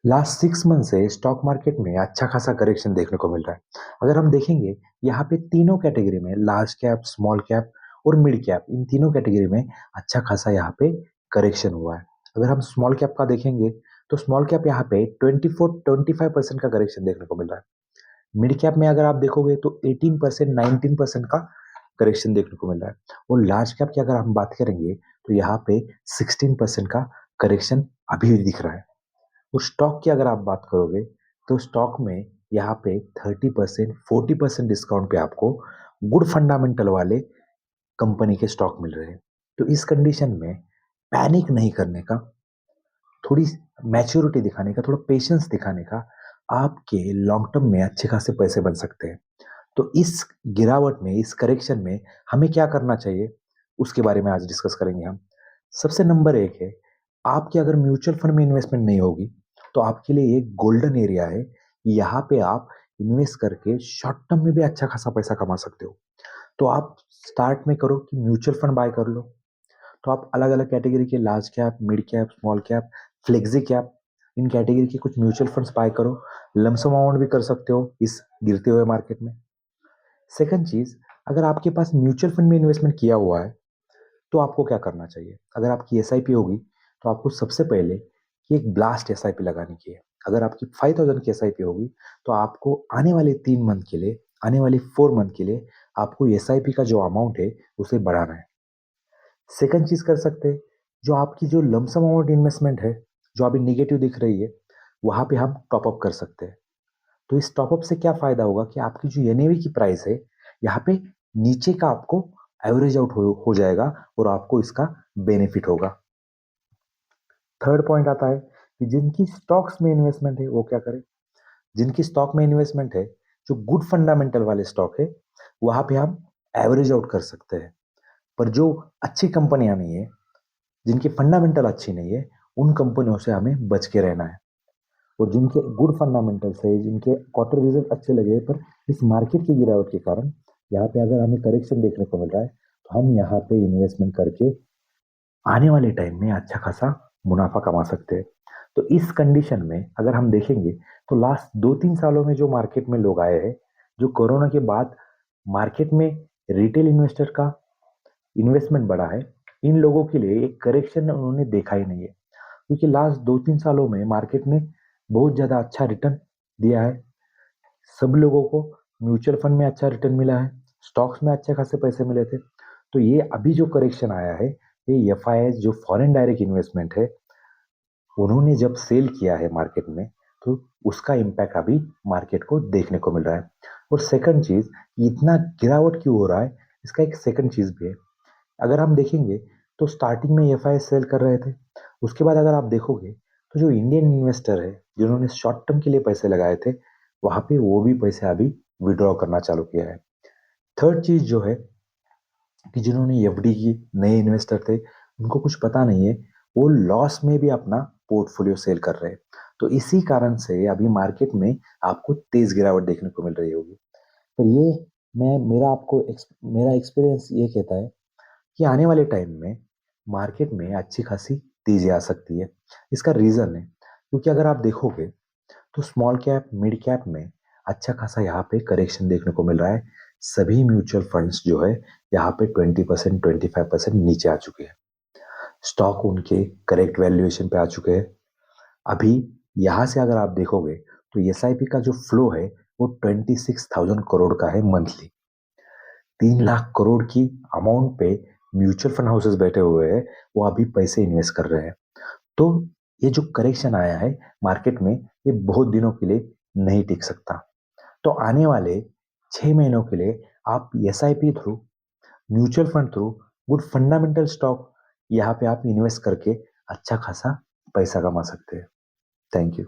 Last 6 month से stock market में अच्छा खासा करेक्शन देखने को मिल रहा है। अगर हम देखेंगे यहाँ पे तीनों कैटेगरी में लार्ज कैप, स्मॉल कैप और मिड कैप, इन तीनों कैटेगरी में अच्छा खासा यहाँ पे करेक्शन हुआ है। अगर हम स्मॉल कैप का देखेंगे तो स्मॉल कैप यहाँ पे 24-25% का करेक्शन देखने को मिल रहा है। मिड कैप में अगर आप देखोगे तो 18% 19% का करेक्शन देखने को मिल रहा है। और लार्ज कैप की अगर हम बात करेंगे तो यहाँ पे 16% का करेक्शन अभी भी दिख रहा है। और स्टॉक की अगर आप बात करोगे तो स्टॉक में यहाँ पे 30% 40% डिस्काउंट पे आपको गुड फंडामेंटल वाले कंपनी के स्टॉक मिल रहे हैं। तो इस कंडीशन में पैनिक नहीं करने का, थोड़ी मैच्योरिटी दिखाने का, थोड़ा पेशेंस दिखाने का, आपके लॉन्ग टर्म में अच्छे खासे पैसे बन सकते हैं। तो इस गिरावट में, इस करेक्शन में हमें क्या करना चाहिए, उसके बारे में आज डिस्कस करेंगे हम। सबसे नंबर एक है, आपकी अगर म्यूचुअल फंड में इन्वेस्टमेंट नहीं होगी तो आपके लिए एक गोल्डन एरिया है। यहाँ पे आप इन्वेस्ट करके शॉर्ट टर्म में भी अच्छा खासा पैसा कमा सकते हो। तो आप स्टार्ट में करो कि म्यूचुअल फंड बाय कर लो। तो आप अलग अलग कैटेगरी के large cap, mid cap, small cap, flexi cap, इन कैटेगरी के कुछ म्यूचुअल फंड्स बाय करो। लमसम अमाउंट भी कर सकते हो इस गिरते हुए मार्केट में। सेकंड चीज, अगर आपके पास म्यूचुअल फंड में इन्वेस्टमेंट किया हुआ है तो आपको क्या करना चाहिए। अगर आपकी एसआईपी होगी तो आपको सबसे पहले एक ब्लास्ट एसआईपी लगानी चाहिए। अगर आपकी 5,000 की एसआईपी होगी तो आपको आने वाले 3 मंथ के लिए, आने वाले 4 मंथ के लिए आपको एसआईपी का जो अमाउंट है उसे बढ़ाना है। सेकंड चीज कर सकते हैं, जो आपकी जो लमसम अमाउंट इन्वेस्टमेंट है जो अभी निगेटिव दिख रही है, वहां पे हम टॉपअप कर सकते हैं। तो इस टॉपअप से क्या फायदा होगा कि आपकी जो एनएवी की प्राइस है यहाँ पे नीचे का आपको एवरेज आउट हो जाएगा और आपको इसका बेनिफिट होगा। थर्ड पॉइंट आता है कि जिनकी स्टॉक्स में इन्वेस्टमेंट है वो क्या करें। जिनकी स्टॉक में इन्वेस्टमेंट है, जो गुड फंडामेंटल वाले स्टॉक है, वहां पे हम एवरेज आउट कर सकते हैं। पर जो अच्छी कंपनियां नहीं है, जिनकी फंडामेंटल अच्छी नहीं है, उन कंपनियों से हमें बच के रहना है। और जिनके गुड फंडामेंटल्स है, जिनके क्वार्टर रिजल्ट अच्छे लगे, पर इस मार्केट की गिरावट के कारण यहाँ पे अगर हमें करेक्शन देखने को मिल रहा है तो हम यहाँ पे इन्वेस्टमेंट करके आने वाले टाइम में अच्छा खासा मुनाफा कमा सकते हैं। तो इस कंडीशन में अगर हम देखेंगे तो लास्ट 2-3 सालों में जो मार्केट में लोग आए हैं, जो कोरोना के बाद मार्केट में रिटेल इन्वेस्टर का इन्वेस्टमेंट बढ़ा है, इन लोगों के लिए एक करेक्शन उन्होंने देखा ही नहीं है। क्योंकि लास्ट 2-3 सालों में मार्केट ने बहुत ज्यादा अच्छा रिटर्न दिया है। सब लोगों को म्यूचुअल फंड में अच्छा रिटर्न मिला है, स्टॉक्स में अच्छे खासे पैसे मिले थे। तो ये अभी जो करेक्शन आया है, ये एफआईआई जो फॉरेन डायरेक्ट इन्वेस्टमेंट है, उन्होंने जब सेल किया है मार्केट में, तो उसका इम्पैक्ट अभी मार्केट को देखने को मिल रहा है। और सेकंड चीज, इतना गिरावट क्यों हो रहा है, इसका एक सेकंड चीज भी है। अगर हम देखेंगे तो स्टार्टिंग में एफआईआई सेल कर रहे थे, उसके बाद अगर आप देखोगे तो जो इंडियन इन्वेस्टर है जिन्होंने शॉर्ट टर्म के लिए पैसे लगाए थे, वहां पे वो भी पैसे अभी विड्रॉ करना चालू किया है। थर्ड चीज जो है कि जिन्होंने एफडी की, नए इन्वेस्टर थे, उनको कुछ पता नहीं है, वो लॉस में भी अपना पोर्टफोलियो सेल कर रहे हैं। तो इसी कारण से अभी मार्केट में आपको तेज गिरावट देखने को मिल रही होगी। पर ये, मैं मेरा आपको मेरा एक्सपीरियंस ये कहता है कि आने वाले टाइम में मार्केट में अच्छी खासी तेजी आ सकती है। इसका रीजन है क्योंकि अगर आप देखोगे तो स्मॉल कैप, मिड कैप में अच्छा खासा यहाँ पे करेक्शन देखने को मिल रहा है। सभी म्यूचुअल फंड्स जो है यहाँ पे 20% 25% नीचे आ चुके हैं। स्टॉक उनके करेक्ट वैल्यूएशन पे आ चुके हैं। अभी यहाँ से अगर आप देखोगे तो एसआईपी का जो फ्लो है वो 26,000 करोड़ का है मंथली। 3 लाख करोड़ की अमाउंट पे म्यूचुअल फंड हाउसेस बैठे हुए हैं, वो अभी पैसे इन्वेस्ट कर रहे हैं। तो ये जो करेक्शन आया है मार्केट में, ये बहुत दिनों के लिए नहीं टिक सकता। तो आने वाले 6 महीनों के लिए आप SIP through, mutual fund through, good fundamental stock, यहाँ पे आप इन्वेस्ट करके अच्छा खासा पैसा कमा सकते हैं। Thank you.